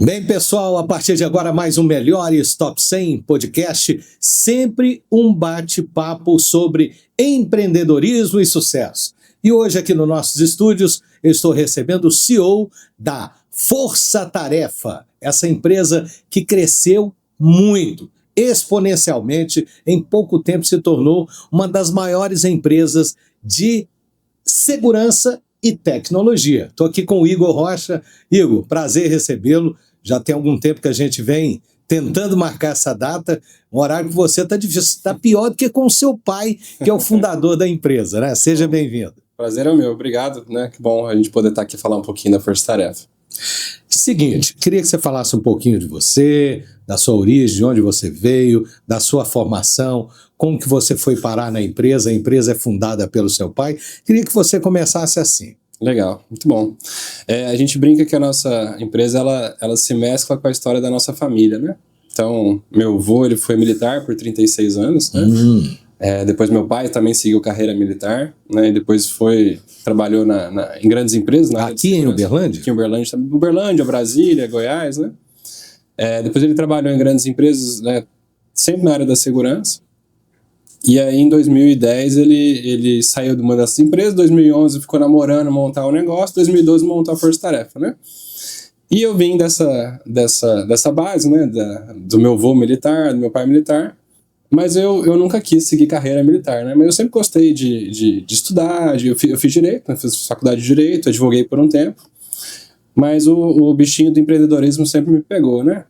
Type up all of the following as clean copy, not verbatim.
Bem, pessoal, a partir de agora mais um Melhores Top 100 podcast, sempre um bate-papo sobre empreendedorismo e sucesso. E hoje aqui nos nossos estúdios eu estou recebendo o CEO da Força Tarefa, essa empresa que cresceu muito, exponencialmente, em pouco tempo se tornou uma das maiores empresas de segurança e tecnologia. Estou aqui com o Igor Rocha. Igor, prazer recebê-lo. Já tem algum tempo que a gente vem tentando marcar essa data. Um horário que você está difícil, está pior do que com o seu pai, que é o fundador da empresa, né? Seja bem-vindo. Prazer é o meu, obrigado, né? Que bom a gente poder estar aqui e falar um pouquinho da Força Tarefa. Seguinte, queria que você falasse um pouquinho de você, da sua origem, de onde você veio, da sua formação, como que você foi parar na empresa. A empresa é fundada pelo seu pai. Queria que você começasse assim. Legal, muito bom. A gente brinca que a nossa empresa ela se mescla com a história da nossa família, né? Então, meu avô ele foi militar por 36 anos, né? Depois meu pai também seguiu carreira militar, né? E depois trabalhou em grandes empresas. Aqui em Uberlândia? Aqui em Uberlândia, Uberlândia, Brasília, Goiás, né? Depois ele trabalhou em grandes empresas, né? Sempre na área da segurança. E aí em 2010 ele saiu de uma dessas empresas, 2011 ficou namorando montar um negócio, 2012 montou a Força Tarefa, né? E eu vim dessa base, né? Do meu avô militar, do meu pai militar. Mas eu nunca quis seguir carreira militar, né? Mas eu sempre gostei de estudar, eu fiz direito, né? Fiz faculdade de direito, advoguei por um tempo. Mas o bichinho do empreendedorismo sempre me pegou, né?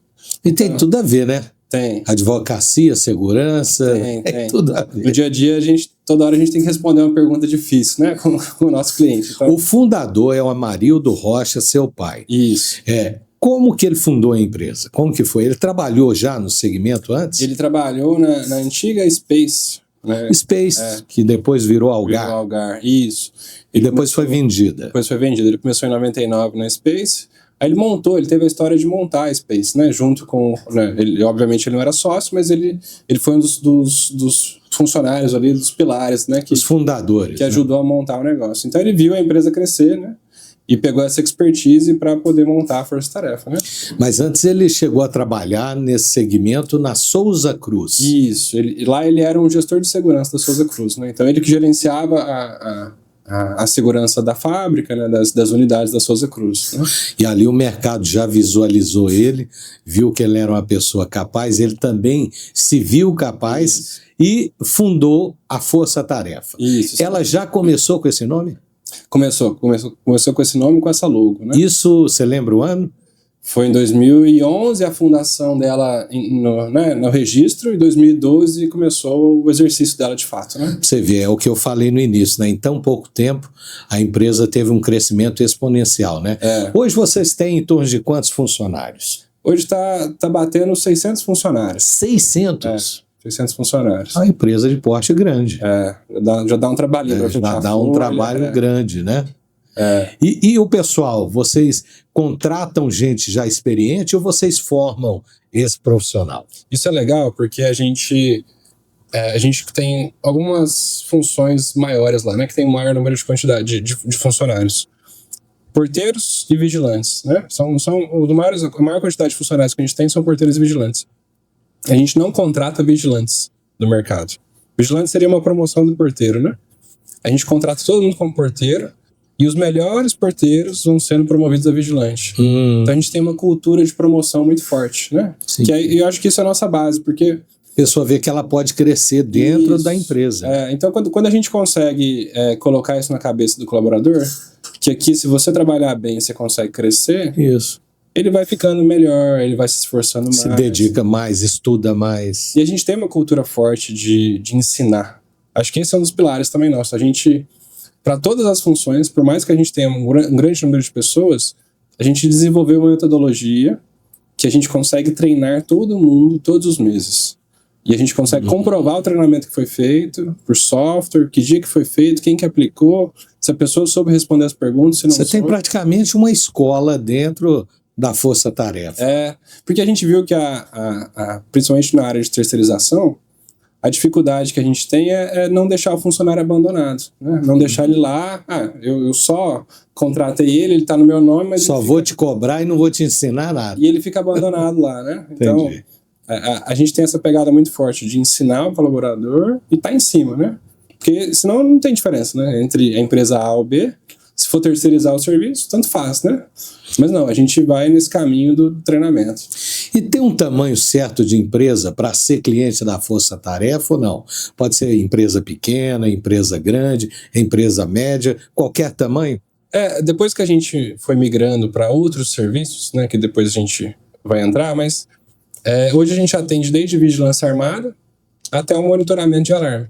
E tem tudo a ver, né? Tem. Advocacia, segurança, tem tudo a ver. No dia a dia, toda hora a gente tem que responder uma pergunta difícil, né? Com o nosso cliente. Então... O fundador é o Amarildo Rocha, seu pai. Isso. Como que ele fundou a empresa? Como que foi? Ele trabalhou já no segmento antes? Ele trabalhou na antiga Space. Né? Space, que depois virou Algar. Virou Algar, isso. E depois foi vendida. Depois foi vendida. Ele começou em 99 na Space. Aí ele teve a história de montar a Space, né? Junto com... Né? Obviamente ele não era sócio, mas ele foi um dos funcionários ali, dos pilares, né? Os fundadores. Que ajudou a montar o negócio. Então ele viu a empresa crescer, né? E pegou essa expertise para poder montar a Força Tarefa, né? Mas antes ele chegou a trabalhar nesse segmento na Souza Cruz. Isso. Lá ele era um gestor de segurança da Souza Cruz, né? Então ele que gerenciava a segurança da fábrica, né, das unidades da Souza Cruz. Né? E ali o mercado já visualizou ele, viu que ele era uma pessoa capaz, ele também se viu capaz. Isso. E fundou a Força Tarefa. Isso. Ela já começou com esse nome? Começou com esse nome e com essa logo. Né? Isso, você lembra o ano? Foi em 2011 a fundação dela no registro, e em 2012 começou o exercício dela de fato. Né? Você vê, é o que eu falei no início, né? Em tão pouco tempo a empresa teve um crescimento exponencial. Né? Hoje vocês têm em torno de quantos funcionários? Hoje está batendo 600 funcionários. 600? 600 funcionários. A empresa de porte grande. Já dá um trabalhinho. Já dá um trabalho grande, né? E o pessoal, vocês contratam gente já experiente ou vocês formam esse profissional? Isso é legal porque a gente tem algumas funções maiores lá, né? Que tem um maior número de quantidade de funcionários. Porteiros e vigilantes, né? A maior quantidade de funcionários que a gente tem são porteiros e vigilantes. A gente não contrata vigilantes do mercado. Vigilante seria uma promoção do porteiro, né? A gente contrata todo mundo como porteiro e os melhores porteiros vão sendo promovidos a vigilante. Então a gente tem uma cultura de promoção muito forte, né? Sim. Eu acho que isso é a nossa base, porque... A pessoa vê que ela pode crescer dentro da empresa. Então quando a gente consegue colocar isso na cabeça do colaborador, que aqui se você trabalhar bem você consegue crescer... Isso. Ele vai ficando melhor, ele vai se esforçando mais. Se dedica mais, estuda mais. E a gente tem uma cultura forte de ensinar. Acho que esse é um dos pilares também nosso. A gente, para todas as funções, por mais que a gente tenha um grande número de pessoas, a gente desenvolveu uma metodologia que a gente consegue treinar todo mundo todos os meses. E a gente consegue comprovar o treinamento que foi feito por software, que dia que foi feito, quem que aplicou, se a pessoa soube responder as perguntas, se não soube. Você tem praticamente uma escola dentro da Força Tarefa. Porque a gente viu que, principalmente na área de terceirização, A dificuldade que a gente tem é não deixar o funcionário abandonado, né? Não deixar ele lá, eu só contratei ele está no meu nome, mas... Só vou te cobrar e não vou te ensinar nada. E ele fica abandonado lá, né? Então, a gente tem essa pegada muito forte de ensinar o colaborador e tá em cima, né? Porque senão não tem diferença, né? Entre a empresa A ou B, se for terceirizar o serviço, tanto faz, né? Mas não, a gente vai nesse caminho do treinamento. E tem um tamanho certo de empresa para ser cliente da Força Tarefa ou não? Pode ser empresa pequena, empresa grande, empresa média, qualquer tamanho? Depois que a gente foi migrando para outros serviços, né, que depois a gente vai entrar, mas hoje a gente atende desde vigilância armada até o monitoramento de alarme.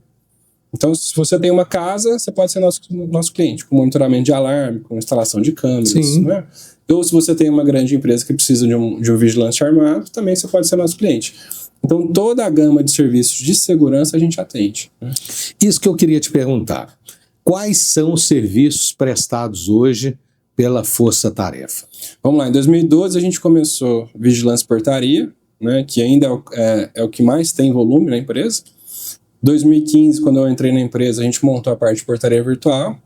Então, se você tem uma casa, você pode ser nosso cliente, com monitoramento de alarme, com instalação de câmeras, né? Ou se você tem uma grande empresa que precisa de um vigilante armado, também você pode ser nosso cliente. Então, toda a gama de serviços de segurança a gente atende, né? Isso que eu queria te perguntar. Quais são os serviços prestados hoje pela Força Tarefa? Vamos lá, em 2012 a gente começou vigilância e portaria, né, que ainda é o que mais tem volume na empresa. 2015, quando eu entrei na empresa, a gente montou a parte de portaria virtual.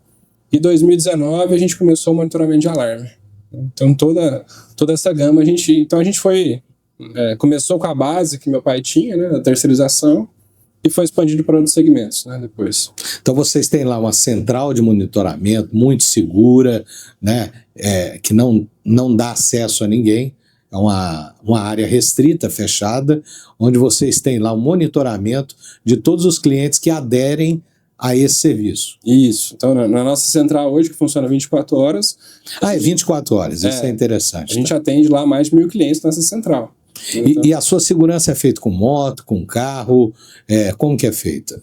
E 2019 a gente começou o monitoramento de alarme. Então toda essa gama a gente foi começou com a base que meu pai tinha, né, da terceirização, e foi expandido para outros segmentos, né, depois. Então vocês têm lá uma central de monitoramento muito segura, né, que não dá acesso a ninguém. É uma área restrita, fechada, onde vocês têm lá o monitoramento de todos os clientes que aderem a esse serviço. Isso. Então, na nossa central hoje, que funciona 24 horas... é 24 horas, isso é interessante. A gente atende lá mais de 1.000 clientes nessa central. E a sua segurança é feita com moto, com carro? Como que é feita?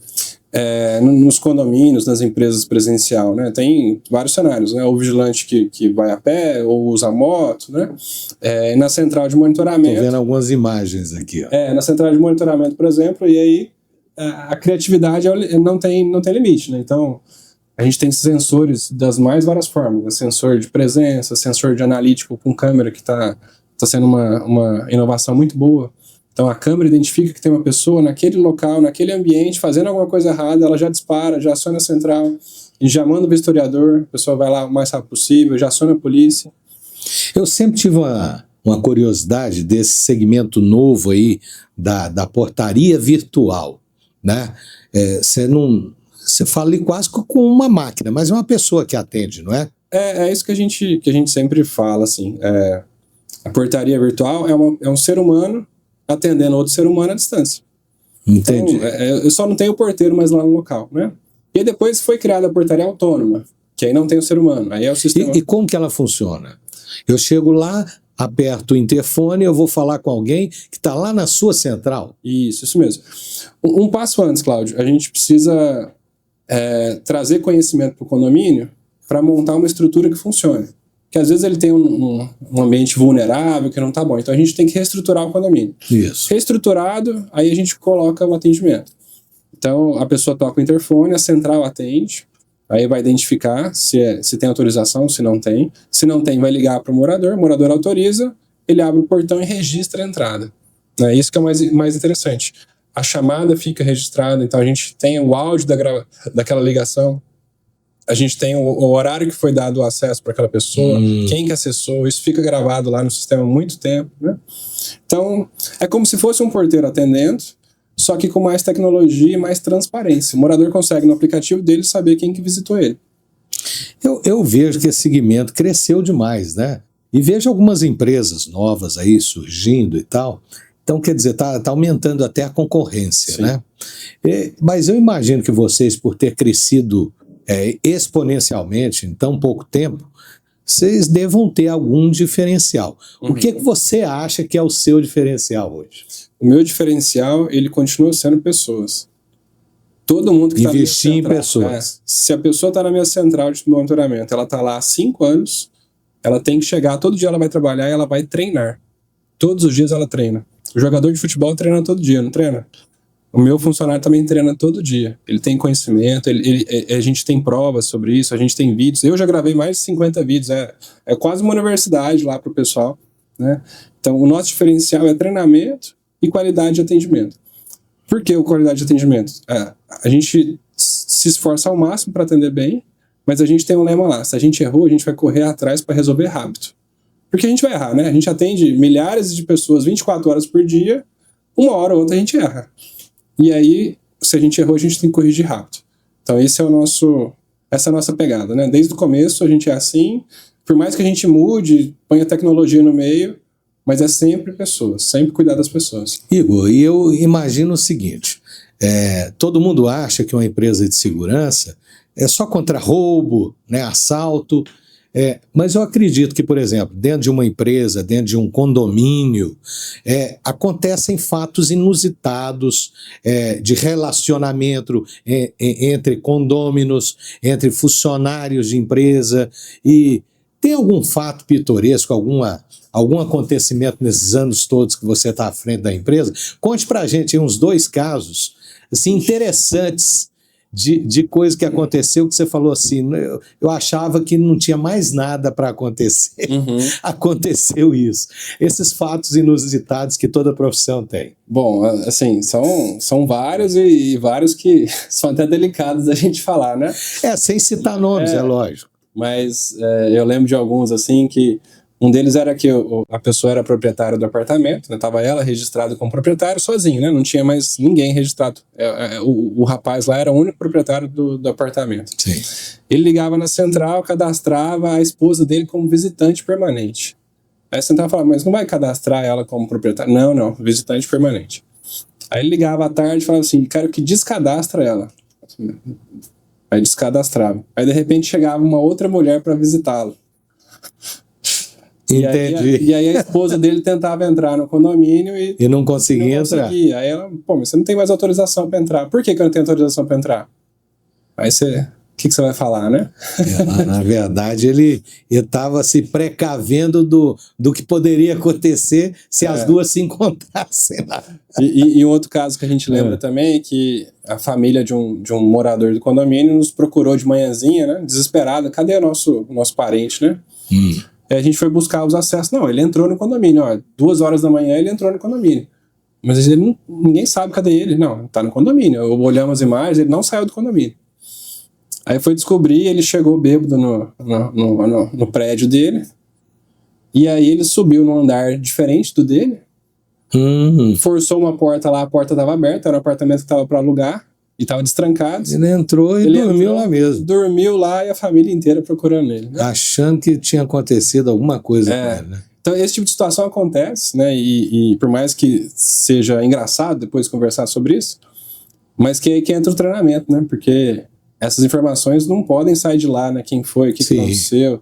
Nos condomínios, nas empresas presencial, né? Tem vários cenários, né? O vigilante que vai a pé ou usa moto, né? Na central de monitoramento... Estou vendo algumas imagens aqui. Ó. Na central de monitoramento, por exemplo, e aí a criatividade não tem limite, né? Então, a gente tem sensores das mais várias formas, né? Sensor de presença, sensor de analítico com câmera, que está sendo uma inovação muito boa. Então a câmera identifica que tem uma pessoa naquele local, naquele ambiente, fazendo alguma coisa errada, ela já dispara, já aciona a central, e já manda o vistoriador, a pessoa vai lá o mais rápido possível, já aciona a polícia. Eu sempre tive uma curiosidade desse segmento novo aí da portaria virtual, né? Você fala ali quase com uma máquina, mas é uma pessoa que atende, não é? É isso que a gente sempre fala, assim. A portaria virtual é um ser humano atendendo outro ser humano à distância. Entendi. Então, eu só não tenho o porteiro mais lá no local, né? E aí depois foi criada a portaria autônoma, que aí não tem o ser humano, aí é o sistema... E como que ela funciona? Eu chego lá, aperto o interfone, eu vou falar com alguém que está lá na sua central? Isso mesmo. Um passo antes, Cláudio, a gente precisa trazer conhecimento para o condomínio para montar uma estrutura que funcione. Que às vezes ele tem um ambiente vulnerável que não está bom. Então a gente tem que reestruturar o condomínio. Isso. Reestruturado, aí a gente coloca o atendimento. Então a pessoa toca o interfone, a central atende, aí vai identificar se tem autorização, se não tem. Se não tem, vai ligar para o morador autoriza, ele abre o portão e registra a entrada. É isso que é mais interessante. A chamada fica registrada, então a gente tem o áudio daquela ligação. A gente tem o horário que foi dado o acesso para aquela pessoa, quem que acessou, isso fica gravado lá no sistema há muito tempo, né? Então, é como se fosse um porteiro atendendo, só que com mais tecnologia e mais transparência. O morador consegue no aplicativo dele saber quem que visitou ele. Eu vejo que esse segmento cresceu demais, né? E vejo algumas empresas novas aí surgindo e tal. Então, quer dizer, tá aumentando até a concorrência, sim, né? Mas eu imagino que vocês, por ter crescido exponencialmente em tão pouco tempo, vocês devam ter algum diferencial. O que você acha que é o seu diferencial hoje? O meu diferencial, ele continua sendo pessoas. Todo mundo que está na minha central, investir em pessoas. Se a pessoa está na minha central de monitoramento, ela está lá há 5 anos, ela tem que chegar, todo dia ela vai trabalhar e ela vai treinar. Todos os dias ela treina. O jogador de futebol treina todo dia, não treina? O meu funcionário também treina todo dia. Ele tem conhecimento, a gente tem provas sobre isso, a gente tem vídeos. Eu já gravei mais de 50 vídeos, é quase uma universidade lá para o pessoal, né? Então, o nosso diferencial é treinamento e qualidade de atendimento. Por que a qualidade de atendimento? A gente se esforça ao máximo para atender bem, mas a gente tem um lema lá: se a gente errou, a gente vai correr atrás para resolver rápido. Porque a gente vai errar, né? A gente atende milhares de pessoas 24 horas por dia, uma hora ou outra a gente erra. E aí, se a gente errou, a gente tem que corrigir rápido. Então essa é a nossa pegada, né? Desde o começo a gente é assim, por mais que a gente mude, ponha tecnologia no meio, mas é sempre pessoas, sempre cuidar das pessoas. Igor, e eu imagino o seguinte, todo mundo acha que uma empresa de segurança é só contra roubo, né, assalto, mas eu acredito que, por exemplo, dentro de uma empresa, dentro de um condomínio, acontecem fatos inusitados de relacionamento entre condôminos, entre funcionários de empresa. E tem algum fato pitoresco, algum acontecimento nesses anos todos que você está à frente da empresa? Conte para a gente uns 2 casos assim, interessantes de coisa que aconteceu, que você falou assim, eu achava que não tinha mais nada para acontecer. Uhum. Aconteceu isso. Esses fatos inusitados que toda profissão tem. Bom, assim, são vários e vários que são até delicados da gente falar, né? Sem citar nomes, é lógico. Mas eu lembro de alguns, assim, que um deles era que a pessoa era proprietária do apartamento, né? Tava ela registrada como proprietário sozinho, né? Não tinha mais ninguém registrado. O rapaz lá era o único proprietário do apartamento. Sim. Ele ligava na central, cadastrava a esposa dele como visitante permanente. Aí a central falava, mas não vai cadastrar ela como proprietária? Não, visitante permanente. Aí ele ligava à tarde e falava assim, quero que descadastre ela. Aí descadastrava. Aí de repente chegava uma outra mulher para visitá-lo. Entendi. E aí a esposa dele tentava entrar no condomínio e não conseguia entrar. Aí ela, mas você não tem mais autorização para entrar. Por que eu não tenho autorização para entrar? Aí o que você vai falar, né? Na verdade, ele estava se precavendo do que poderia acontecer se as duas se encontrassem lá. E um outro caso que a gente lembra também é que a família de um morador do condomínio nos procurou de manhãzinha, né? Desesperada. Cadê o nosso parente, né? A gente foi buscar os acessos. Não, ele entrou no condomínio. 2 horas da manhã ele entrou no condomínio. Mas ninguém sabe cadê ele. Não, tá no condomínio. Olhamos as imagens, ele não saiu do condomínio. Aí foi descobrir, ele chegou bêbado no prédio dele. E aí ele subiu num andar diferente do dele. Forçou uma porta lá, a porta estava aberta, era um apartamento que estava para alugar. E estava destrancado. Ele entrou e dormiu lá mesmo. Dormiu lá e a família inteira procurando ele. Né? Achando que tinha acontecido alguma coisa com ele, né? Então esse tipo de situação acontece, né? E por mais que seja engraçado depois conversar sobre isso, mas que aí que entra o treinamento, né? Porque essas informações não podem sair de lá, né? Quem foi, o que aconteceu.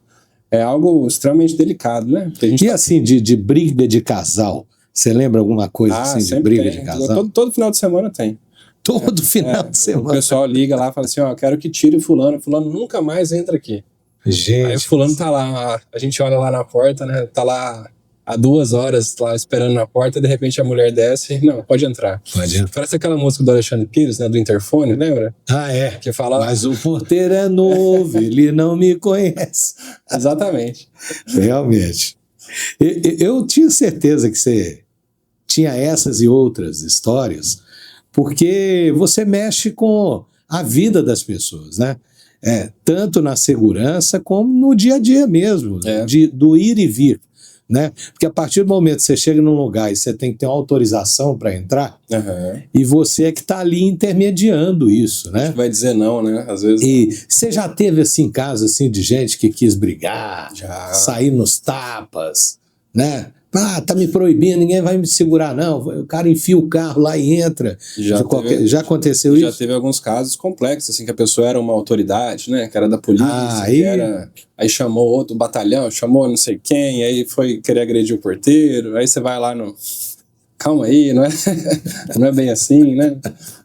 É algo extremamente delicado, né? E assim, de briga de casal, você lembra alguma coisa assim de briga de casal? Todo final de semana tem. Todo final de semana. O pessoal liga lá e fala assim, quero que tire fulano nunca mais entra aqui. Gente. Aí o fulano tá lá, a gente olha lá na porta, né, tá lá há 2 horas lá esperando na porta, de repente a mulher desce, não, pode entrar. Pode entrar. Parece aquela música do Alexandre Pires, né, do interfone, lembra? Que fala... Mas o porteiro é novo, ele não me conhece. Exatamente. Realmente. Eu tinha certeza que você tinha essas e outras histórias, porque você mexe com a vida das pessoas, né? Tanto na segurança como no dia a dia mesmo, do ir e vir, né? Porque a partir do momento que você chega num lugar e você tem que ter uma autorização para entrar, e você é que está ali intermediando isso, né? A gente vai dizer não, né? Às vezes. E você já teve assim casos assim de gente que quis brigar, sair nos tapas, né? Tá me proibindo, ninguém vai me segurar, não. O cara enfia o carro lá e entra. Já aconteceu isso? Já teve alguns casos complexos, assim, que a pessoa era uma autoridade, né? Que era da polícia, aí chamou outro batalhão, chamou não sei quem, aí foi querer agredir o porteiro, aí você vai lá no... Calma aí, não é bem assim, né?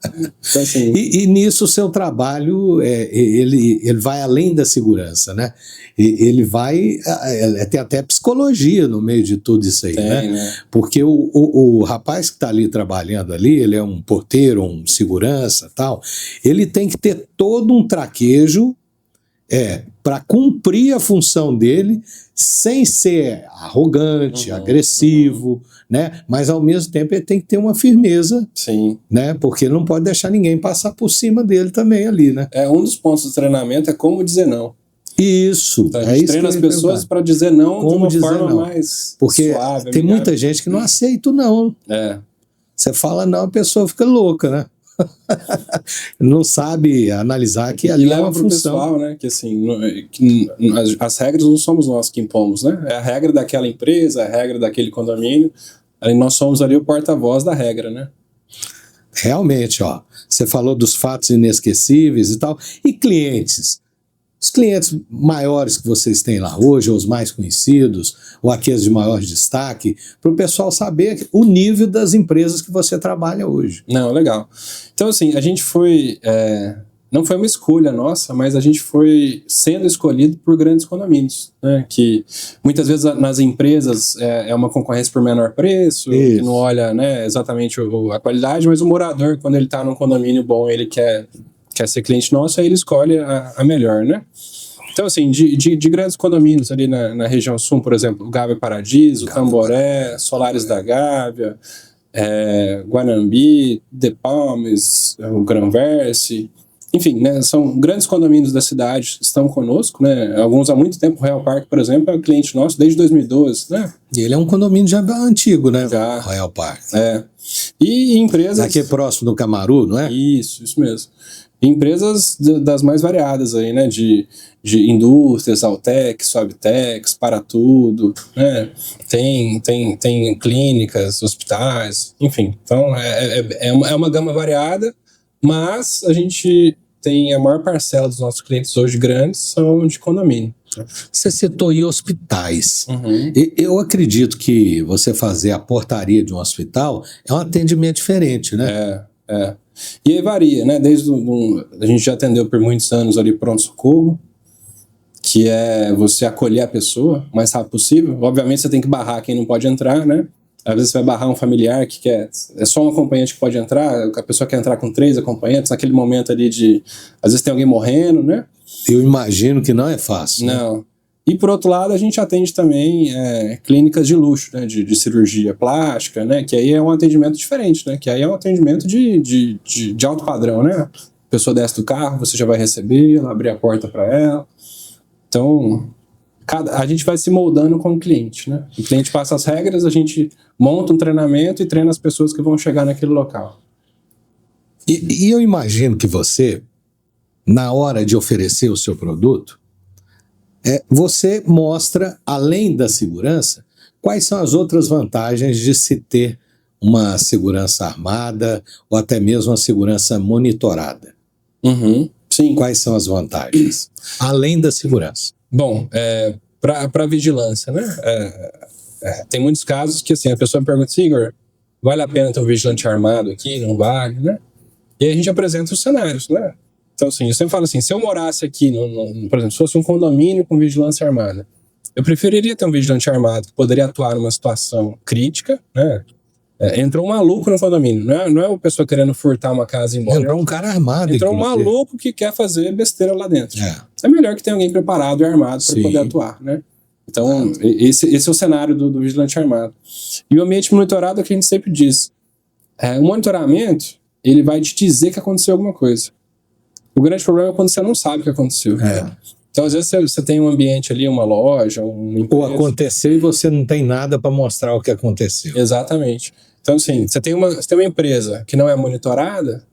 Então, assim... E nisso o seu trabalho, ele vai além da segurança, né? Ele vai... tem até psicologia no meio de tudo isso aí, né? Porque o rapaz que está ali trabalhando ali, ele é um porteiro, um segurança tal, ele tem que ter todo um traquejo para cumprir a função dele sem ser arrogante, agressivo, né? Mas ao mesmo tempo ele tem que ter uma firmeza, Sim. né? Porque ele não pode deixar ninguém passar por cima dele também ali, né? Um dos pontos do treinamento é como dizer não. Isso. Então, a gente treina as pessoas para dizer não de uma forma mais porque suave. Tem muita gente que não aceita o não. Você fala não, a pessoa fica louca, né? Não sabe analisar que ali é uma função. Pessoal, né? Que assim, as regras não somos nós que impomos, né? É a regra daquela empresa, a regra daquele condomínio. Aí nós somos ali o porta-voz da regra, né? Realmente, ó. Você falou dos fatos inesquecíveis e tal. E clientes? Os clientes maiores que vocês têm lá hoje, ou os mais conhecidos, ou aqueles de maior destaque, para o pessoal saber o nível das empresas que você trabalha hoje. Não, legal. Então, assim, a gente foi... não foi uma escolha nossa, mas a gente foi sendo escolhido por grandes condomínios, né? Que muitas vezes nas empresas é uma concorrência por menor preço, que não olha, né, exatamente a qualidade, mas o morador, quando ele está num condomínio bom, ele quer ser cliente nosso, aí ele escolhe a melhor, né? Então, assim, de grandes condomínios ali na região sul, por exemplo, Gávea Paradiso, Tamboré, Solares da Gávea, Guanambi, The Palms, o Granverse, enfim, né, são grandes condomínios da cidade, estão conosco, né? Alguns há muito tempo. O Royal Park, por exemplo, é um cliente nosso desde 2012, né? E ele é um condomínio já antigo, né? Já. Royal Park. E empresas... Aqui próximo do Camaru, não é? Isso mesmo. Empresas das mais variadas aí, né? De indústrias, Altex, Suabtex, Para Tudo, né? Tem clínicas, hospitais, enfim. Então, é uma gama variada, mas a gente tem a maior parcela dos nossos clientes hoje grandes são de condomínio. Você citou aí hospitais. Eu acredito que você fazer a portaria de um hospital é um atendimento diferente, né? E aí varia, né? A gente já atendeu por muitos anos ali pronto-socorro, que é você acolher a pessoa o mais rápido possível. Obviamente você tem que barrar quem não pode entrar, né? Às vezes você vai barrar um familiar que quer... É só um acompanhante que pode entrar, a pessoa quer entrar com 3 acompanhantes, naquele momento ali de... Às vezes tem alguém morrendo, né? Eu imagino que não é fácil. Não. Né? E por outro lado, a gente atende também clínicas de luxo, né, de cirurgia plástica, né, que aí é um atendimento diferente, né, que aí é um atendimento de alto padrão, né? A pessoa desce do carro, você já vai receber, ela abrir a porta para ela. Então, a gente vai se moldando com o cliente, né? O cliente passa as regras, a gente monta um treinamento e treina as pessoas que vão chegar naquele local. E eu imagino que você, na hora de oferecer o seu produto, você mostra, além da segurança, quais são as outras vantagens de se ter uma segurança armada ou até mesmo uma segurança monitorada. Sim. Quais são as vantagens, além da segurança? Bom, para vigilância, né? Tem muitos casos que assim, a pessoa me pergunta, Igor, vale a pena ter um vigilante armado aqui? Não vale, né? E aí a gente apresenta os cenários, né? Então, assim, eu sempre falo assim, se eu morasse aqui, por exemplo, se fosse um condomínio com vigilância armada, eu preferiria ter um vigilante armado que poderia atuar numa situação crítica, né? Entrou um maluco no condomínio, não é uma pessoa querendo furtar uma casa e ir embora. Entrou um cara armado. Entrou um maluco que quer fazer besteira lá dentro. É melhor que tenha alguém preparado e armado para poder atuar, né? Então, esse é o cenário do vigilante armado. E o ambiente monitorado é o que a gente sempre diz. O monitoramento, ele vai te dizer que aconteceu alguma coisa. O grande problema é quando você não sabe o que aconteceu. Então, às vezes, você tem um ambiente ali, uma loja, uma empresa... Ou aconteceu e você não tem nada para mostrar o que aconteceu. Exatamente. Então, assim, você tem uma empresa que não é monitorada,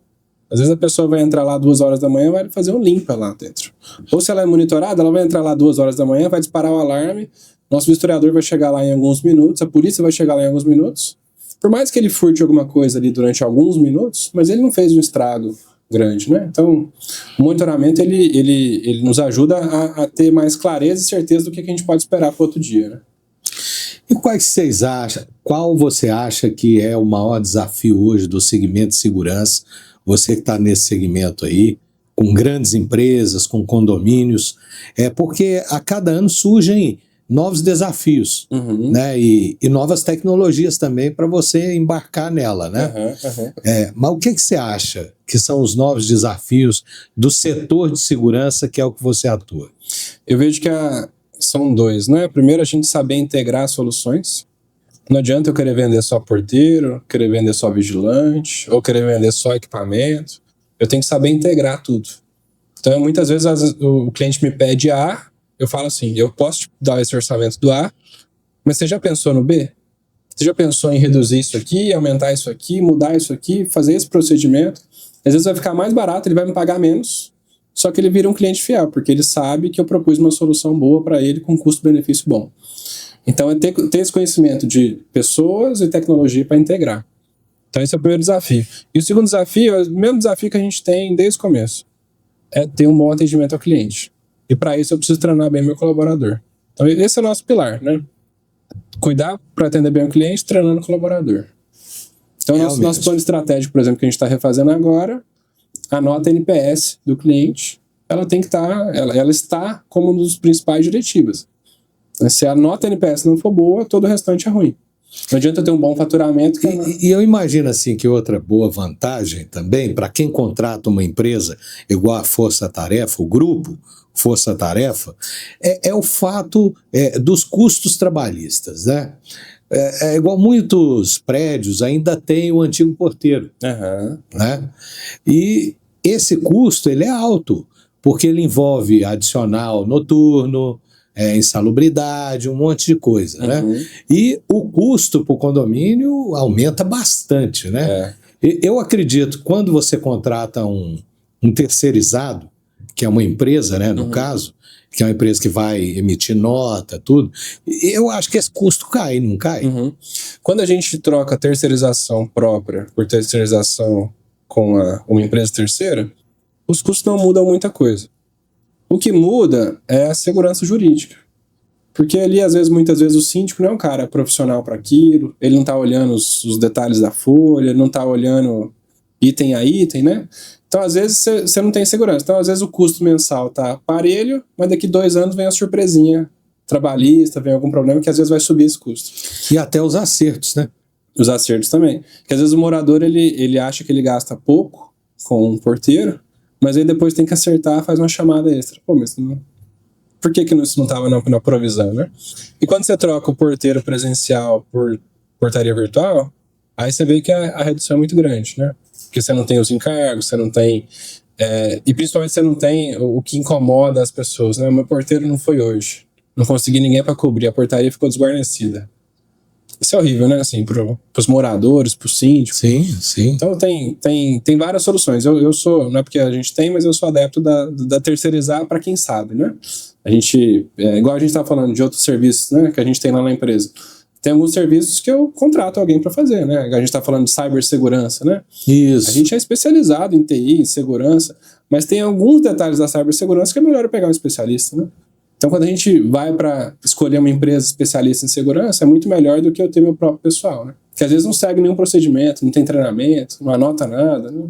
às vezes a pessoa vai entrar lá 2 horas da manhã e vai fazer um limpa lá dentro. Ou se ela é monitorada, ela vai entrar lá 2 horas da manhã, vai disparar o alarme, nosso vistoriador vai chegar lá em alguns minutos, a polícia vai chegar lá em alguns minutos. Por mais que ele furte alguma coisa ali durante alguns minutos, mas ele não fez um estrago grande, né? Então, o monitoramento, ele nos ajuda a ter mais clareza e certeza do que a gente pode esperar para outro dia, né? E qual você acha que é o maior desafio hoje do segmento de segurança? Você que está nesse segmento aí, com grandes empresas, com condomínios, porque a cada ano surgem novos desafios, né? E novas tecnologias também para você embarcar nela, né? Mas o que você acha que são os novos desafios do setor de segurança, que é o que você atua? Eu vejo que são dois, né? Primeiro, a gente saber integrar soluções. Não adianta eu querer vender só porteiro, querer vender só vigilante, ou querer vender só equipamento. Eu tenho que saber integrar tudo. Então, muitas vezes o cliente me pede A, eu falo assim, eu posso te dar esse orçamento do A, mas você já pensou no B? Você já pensou em reduzir isso aqui, aumentar isso aqui, mudar isso aqui, fazer esse procedimento? Às vezes vai ficar mais barato, ele vai me pagar menos, só que ele vira um cliente fiel, porque ele sabe que eu propus uma solução boa para ele com custo-benefício bom. Então, é ter esse conhecimento de pessoas e tecnologia para integrar. Então, esse é o primeiro desafio. E o segundo desafio é o mesmo desafio que a gente tem desde o começo. É ter um bom atendimento ao cliente. E para isso, eu preciso treinar bem meu colaborador. Então, esse é o nosso pilar, né? Cuidar para atender bem o cliente, treinando o colaborador. Então, nosso plano estratégico, por exemplo, que a gente está refazendo agora, a nota NPS do cliente, ela tem que estar, ela está como um dos principais diretivas. Se a nota NPS não for boa, todo o restante é ruim. Não adianta eu ter um bom faturamento. E eu imagino assim que outra boa vantagem também, para quem contrata uma empresa igual a Força Tarefa, o grupo Força Tarefa, é o fato dos custos trabalhistas, né? É igual muitos prédios ainda tem o antigo porteiro, né? E esse custo ele é alto, porque ele envolve adicional noturno, insalubridade, um monte de coisa, né? E o custo para o condomínio aumenta bastante, né? Eu acredito, quando você contrata um terceirizado, que é uma empresa, né, no caso, que é uma empresa que vai emitir nota, tudo, eu acho que esse custo cai, não cai? Quando a gente troca terceirização própria por terceirização com uma empresa terceira, os custos não mudam muita coisa. O que muda é a segurança jurídica. Porque ali, muitas vezes, o síndico não é um cara profissional para aquilo, ele não está olhando os detalhes da folha, ele não está olhando item a item, né? Então, às vezes, você não tem segurança. Então, às vezes, o custo mensal tá parelho, mas daqui 2 anos vem a surpresinha trabalhista, vem algum problema que às vezes vai subir esse custo. E até os acertos, né? Os acertos também. Porque às vezes o morador, ele acha que ele gasta pouco com um porteiro, mas aí depois tem que acertar, faz uma chamada extra. Pô, mas não... por que isso não estava na provisão, né? E quando você troca o porteiro presencial por portaria virtual, aí você vê que a redução é muito grande, né? Porque você não tem os encargos, você não tem... e principalmente você não tem o que incomoda as pessoas, né? O meu porteiro não foi hoje. Não consegui ninguém para cobrir, a portaria ficou desguarnecida. Isso é horrível, né? Assim, pros moradores, pros síndicos. Sim. Então tem várias soluções. Eu sou, não é porque a gente tem, mas eu sou adepto da terceirizar para quem sabe, né? A gente, igual a gente tá falando de outros serviços, né? Que a gente tem lá na empresa. Tem alguns serviços que eu contrato alguém para fazer, né? A gente tá falando de cibersegurança, né? Isso. A gente é especializado em TI, em segurança, mas tem alguns detalhes da cibersegurança que é melhor eu pegar um especialista, né? Então, quando a gente vai para escolher uma empresa especialista em segurança, é muito melhor do que eu ter meu próprio pessoal, né? Que às vezes não segue nenhum procedimento, não tem treinamento, não anota nada, né?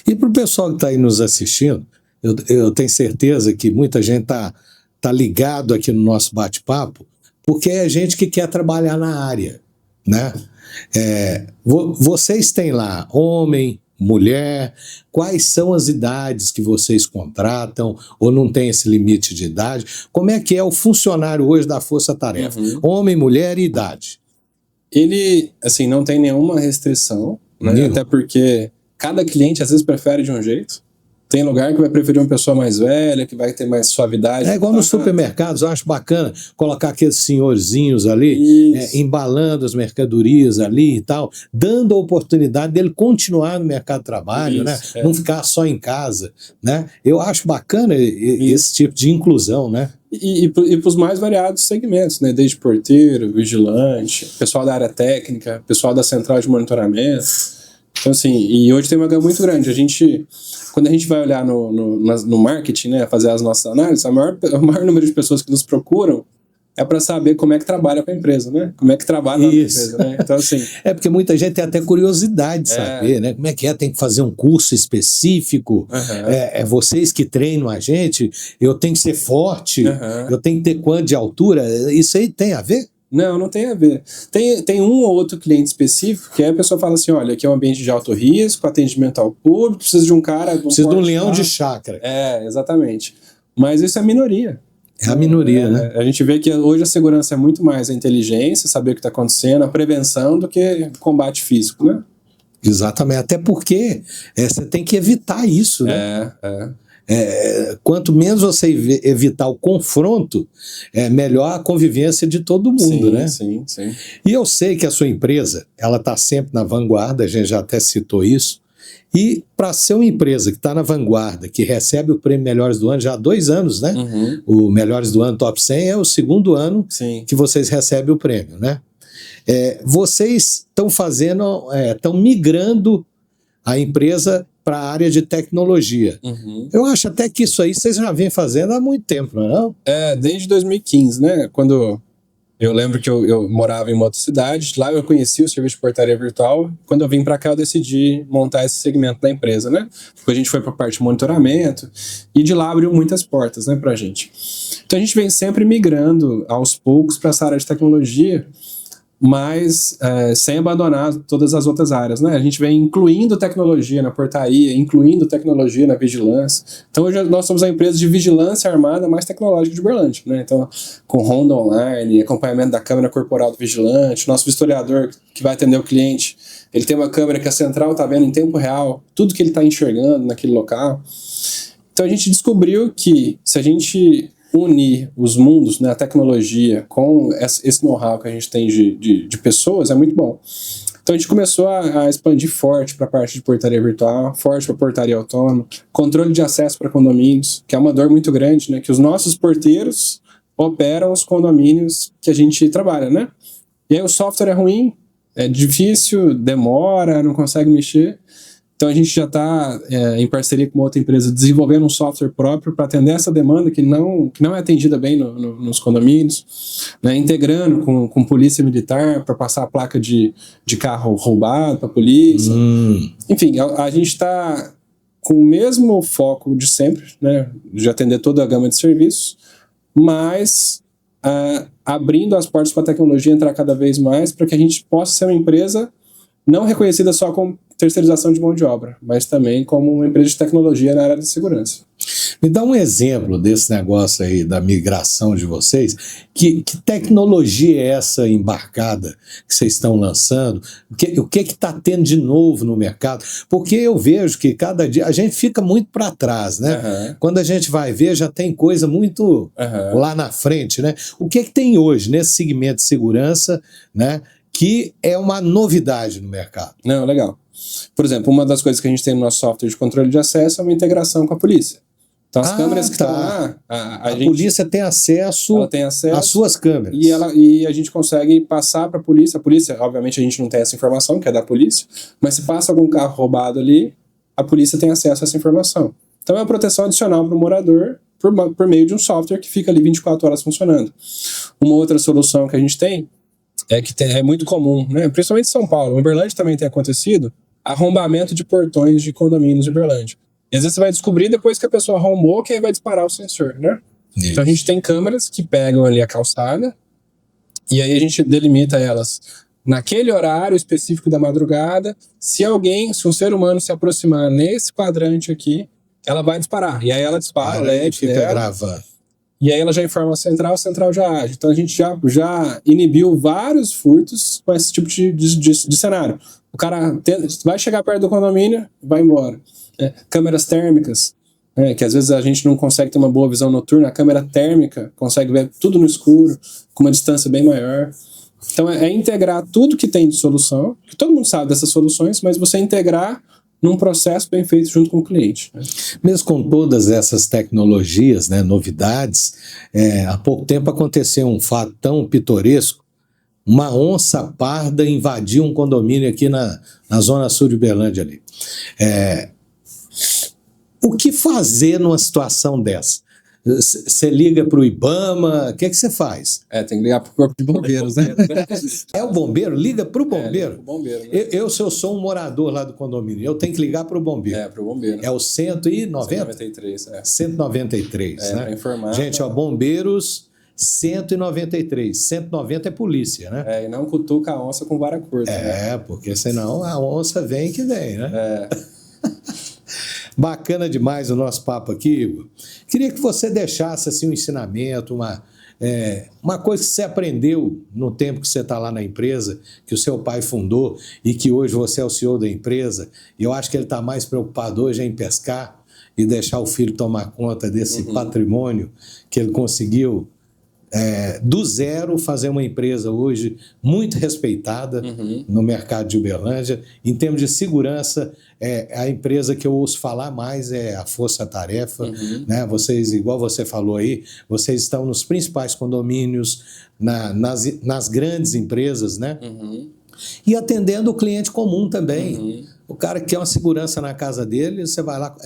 E para o pessoal que está aí nos assistindo, eu tenho certeza que muita gente tá ligado aqui no nosso bate-papo, porque é gente que quer trabalhar na área, né? Vocês têm lá homem, mulher, quais são as idades que vocês contratam, ou não tem esse limite de idade? Como é que é o funcionário hoje da Força Tarefa? Homem, mulher e idade? Ele, assim, não tem nenhuma restrição, né? Até porque cada cliente às vezes prefere de um jeito. Tem lugar que vai preferir uma pessoa mais velha, que vai ter mais suavidade. É igual nos supermercados, eu acho bacana colocar aqueles senhorzinhos ali, embalando as mercadorias ali e tal, dando a oportunidade dele continuar no mercado de trabalho, né? Não ficar só em casa, né? Eu acho bacana esse tipo de inclusão, né? E para os mais variados segmentos, né? Desde porteiro, vigilante, pessoal da área técnica, pessoal da central de monitoramento. Então, assim, e hoje tem uma gama muito grande. Quando a gente vai olhar no marketing, né, fazer as nossas análises, o maior número de pessoas que nos procuram é para saber como é que trabalha com a empresa, né? Como é que trabalha com a empresa, né? Então, assim... porque muita gente tem até curiosidade de saber, né? Como é que tem que fazer um curso específico, vocês que treinam a gente, eu tenho que ser forte, eu tenho que ter quanto de altura, isso aí tem a ver? Não tem a ver. Tem um ou outro cliente específico que aí a pessoa fala assim, olha, aqui é um ambiente de alto risco, atendimento ao público, precisa de um cara... Precisa de um leão de chácara. Exatamente. Mas isso é minoria. É a minoria, né? A gente vê que hoje a segurança é muito mais a inteligência, saber o que está acontecendo, a prevenção, do que combate físico, né? Exatamente, até porque você tem que evitar isso, né? Quanto menos você evitar o confronto, melhor a convivência de todo mundo, sim, né? Sim. E eu sei que a sua empresa, ela está sempre na vanguarda, a gente já até citou isso, e para ser uma empresa que está na vanguarda, que recebe o prêmio Melhores do Ano já há 2 anos, né? Uhum. O Melhores do Ano Top 100 é o segundo ano que vocês recebem o prêmio, né? Vocês estão migrando a empresa para a área de tecnologia. Uhum. Eu acho até que isso aí vocês já vêm fazendo há muito tempo, não é não? Desde 2015, né? Quando eu lembro que eu morava em uma outra cidade, lá eu conheci o serviço de portaria virtual. Quando eu vim para cá, eu decidi montar esse segmento da empresa, né? Depois a gente foi para a parte de monitoramento e de lá abriu muitas portas, né, para a gente. Então a gente vem sempre migrando aos poucos para essa área de tecnologia, mas sem abandonar todas as outras áreas, né? A gente vem incluindo tecnologia na portaria, incluindo tecnologia na vigilância. Então hoje nós somos a empresa de vigilância armada mais tecnológica de Uberlândia, né? Então, com ronda online, acompanhamento da câmera corporal do vigilante, nosso vistoriador que vai atender o cliente, ele tem uma câmera que a central está vendo em tempo real, tudo que ele está enxergando naquele local. Então a gente descobriu que se a gente unir os mundos, né, a tecnologia com esse know-how que a gente tem de pessoas, é muito bom. Então a gente começou a expandir forte para a parte de portaria virtual, forte para portaria autônoma, controle de acesso para condomínios, que é uma dor muito grande, né, que os nossos porteiros operam os condomínios que a gente trabalha, né? E aí o software é ruim, é difícil, demora, não consegue mexer. Então a gente já está em parceria com uma outra empresa desenvolvendo um software próprio para atender essa demanda que não é atendida bem nos condomínios, né? Integrando com polícia militar para passar a placa de carro roubado para a polícia. Enfim, a gente está com o mesmo foco de sempre, né? De atender toda a gama de serviços, mas abrindo as portas para a tecnologia entrar cada vez mais para que a gente possa ser uma empresa não reconhecida só como terceirização de mão de obra, mas também como uma empresa de tecnologia na área de segurança. Me dá um exemplo desse negócio aí da migração de vocês. Que tecnologia é essa embarcada que vocês estão lançando? O que está tendo de novo no mercado? Porque eu vejo que cada dia a gente fica muito para trás, né? Uhum. Quando a gente vai ver, já tem coisa muito lá na frente, né? O que tem hoje nesse segmento de segurança, né? Que é uma novidade no mercado. Não, legal. Por exemplo, uma das coisas que a gente tem no nosso software de controle de acesso é uma integração com a polícia. Então as câmeras que estão lá... A polícia tem acesso, às suas câmeras. E a gente consegue passar para a polícia. A polícia, obviamente, a gente não tem essa informação, que é da polícia, mas se passa algum carro roubado ali, a polícia tem acesso a essa informação. Então é uma proteção adicional para o morador por meio de um software que fica ali 24 horas funcionando. Uma outra solução que a gente tem é muito comum, né? Principalmente em São Paulo. Em Uberlândia também tem acontecido arrombamento de portões de condomínios de Uberlândia. E às vezes você vai descobrir depois que a pessoa arrombou que aí vai disparar o sensor, né? Isso. Então a gente tem câmeras que pegam ali a calçada e aí a gente delimita elas naquele horário específico da madrugada. Se um ser humano se aproximar nesse quadrante aqui, ela vai disparar. E aí ela dispara, o LED fica gravando. E aí ela já informa a central já age. Então a gente já inibiu vários furtos com esse tipo de cenário. O cara vai chegar perto do condomínio, vai embora. Câmeras térmicas, que às vezes a gente não consegue ter uma boa visão noturna. A câmera térmica consegue ver tudo no escuro, com uma distância bem maior. Então é integrar tudo que tem de solução, que todo mundo sabe dessas soluções, mas você integrar num processo bem feito junto com o cliente. Mesmo com todas essas tecnologias, né, novidades, há pouco tempo aconteceu um fato tão pitoresco. Uma onça parda invadiu um condomínio aqui na zona sul de Uberlândia ali. O que fazer numa situação dessa? Você liga para o IBAMA, o que você faz? Tem que ligar para o corpo de bombeiros, né? É o bombeiro? Liga para o bombeiro? Liga pro bombeiro, né? Se eu sou um morador lá do condomínio, eu tenho que ligar para o bombeiro. Para o bombeiro. É o 190? 193, 193, né? Para informar. Gente, bombeiros, 193. 190 é polícia, né? E não cutuca a onça com vara curta. Porque senão a onça vem que vem, né? Bacana demais o nosso papo aqui, Igor. Queria que você deixasse assim, um ensinamento, uma coisa que você aprendeu no tempo que você está lá na empresa, que o seu pai fundou e que hoje você é o CEO da empresa. E eu acho que ele está mais preocupado hoje em pescar e deixar o filho tomar conta desse patrimônio que ele conseguiu do zero fazer uma empresa hoje muito respeitada no mercado de Uberlândia. Em termos de segurança, a empresa que eu ouço falar mais é a Força Tarefa. Né? Vocês, igual você falou aí, vocês estão nos principais condomínios, nas grandes empresas, né? E atendendo o cliente comum também. O cara que quer uma segurança na casa dele, você vai lá,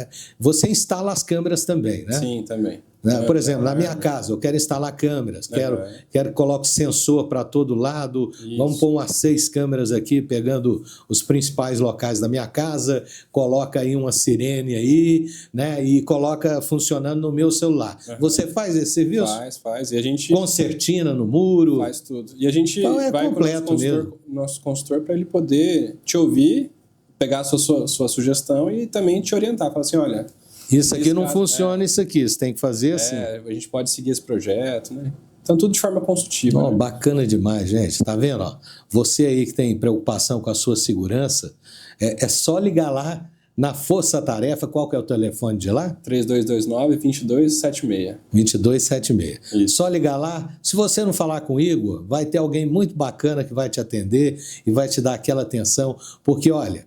você instala as câmeras também, né? Sim, também. Né? Por exemplo, na minha casa, eu quero instalar câmeras, quero que coloque sensor para todo lado. Isso. Vamos pôr umas 6 câmeras aqui, pegando os principais locais da minha casa, coloca aí uma sirene aí, né? E coloca funcionando no meu celular. Você faz esse serviço? Faz. E a gente concertina no muro. Faz tudo. E a gente então vai completo com o nosso consultor para ele poder te ouvir, pegar a sua sugestão e também te orientar. Falar assim, olha... Isso aqui não funciona, isso aqui. Você tem que fazer assim. A gente pode seguir esse projeto, né? Então, tudo de forma consultiva. Né? Bacana demais, gente. Tá vendo? Ó, você aí que tem preocupação com a sua segurança, é só ligar lá na Força Tarefa. Qual que é o telefone de lá? 3229-2276. 2276. Isso. Só ligar lá. Se você não falar com o Igor, vai ter alguém muito bacana que vai te atender e vai te dar aquela atenção. Porque, olha,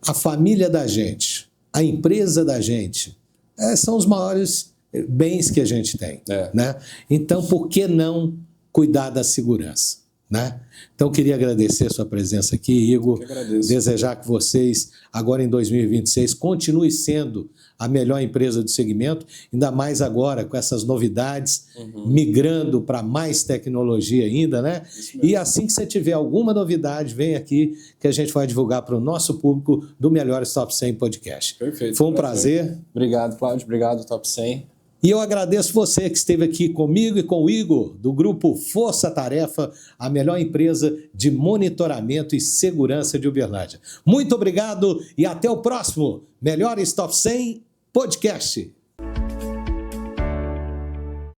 a família da gente, a empresa da gente, são os maiores bens que a gente tem. Né? Então, por que não cuidar da segurança? Né? Então, queria agradecer a sua presença aqui, Igor. Desejar que vocês, agora em 2026, continuem sendo a melhor empresa do segmento, ainda mais agora com essas novidades, migrando para mais tecnologia ainda, né? E assim que você tiver alguma novidade, vem aqui que a gente vai divulgar para o nosso público do Melhores Top 100 Podcast. Perfeito. Foi um prazer. Obrigado, Cláudio. Obrigado, Top 100. E eu agradeço você que esteve aqui comigo e com o Igor, do grupo Força Tarefa, a melhor empresa de monitoramento e segurança de Uberlândia. Muito obrigado e até o próximo Melhores Top 100 Podcast.